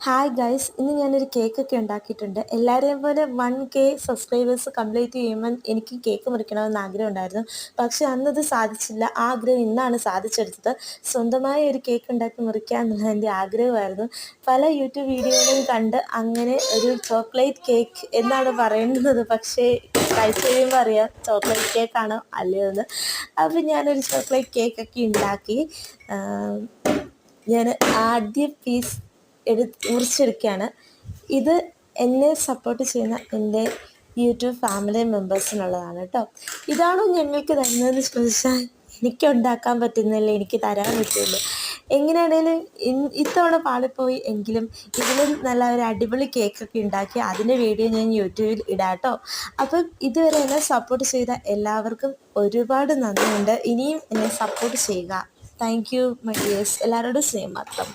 Hi guys, ഇന്ന് ഞാനൊരു കേക്കൊക്കെ ഉണ്ടാക്കിയിട്ടുണ്ട്. എല്ലാവരെയും പോലെ 1K സബ്സ്ക്രൈബേഴ്സ് കംപ്ലീറ്റ് ചെയ്യുമ്പോൾ എനിക്ക് കേക്ക് മുറിക്കണമെന്ന് ആഗ്രഹം ഉണ്ടായിരുന്നു. പക്ഷേ അന്നത് സാധിച്ചില്ല. ആ ആഗ്രഹം ഇന്നാണ് സാധിച്ചെടുത്തത്. സ്വന്തമായ ഒരു കേക്ക് ഉണ്ടാക്കി മുറിക്കുക എന്നുള്ളത് എൻ്റെ ആഗ്രഹമായിരുന്നു. പല യൂട്യൂബ് വീഡിയോകളും കണ്ട് അങ്ങനെ ഒരു ചോക്ലേറ്റ് കേക്ക് എന്നാണ് പറയുന്നത്. പക്ഷേ കഴിച്ച് കഴിയുമ്പോൾ അറിയാം ചോക്ലേറ്റ് കേക്കാണോ അല്ലയോ എന്ന്. അപ്പോൾ ഞാനൊരു ചോക്ലേറ്റ് കേക്കൊക്കെ ഉണ്ടാക്കി. ഞാൻ ആദ്യ പീസ് മുറിച്ചെടുക്കുകയാണ്. ഇത് എന്നെ സപ്പോർട്ട് ചെയ്യുന്ന എൻ്റെ യൂട്യൂബ് ഫാമിലി മെമ്പേഴ്സിനുള്ളതാണ് കേട്ടോ. ഇതാണോ ഞങ്ങൾക്ക് തരുന്നതെന്ന് ചോദിച്ചാൽ എനിക്ക് ഉണ്ടാക്കാൻ പറ്റുന്നില്ല, എനിക്ക് തരാൻ പറ്റുള്ളൂ. എങ്ങനെയാണേലും ഇത്തവണ പാളിപ്പോയി എങ്കിലും ഇതിലും നല്ല ഒരു അടിപൊളി കേക്കൊക്കെ ഉണ്ടാക്കി അതിൻ്റെ വീഡിയോ ഞാൻ യൂട്യൂബിൽ ഇടാം കേട്ടോ. അപ്പം ഇതുവരെ എന്നെ സപ്പോർട്ട് ചെയ്ത എല്ലാവർക്കും ഒരുപാട് നന്ദിയുണ്ട്. ഇനിയും എന്നെ സപ്പോർട്ട് ചെയ്യുക. Thank you my dears. എല്ലാവരോടും സ്നേഹം മാത്രം.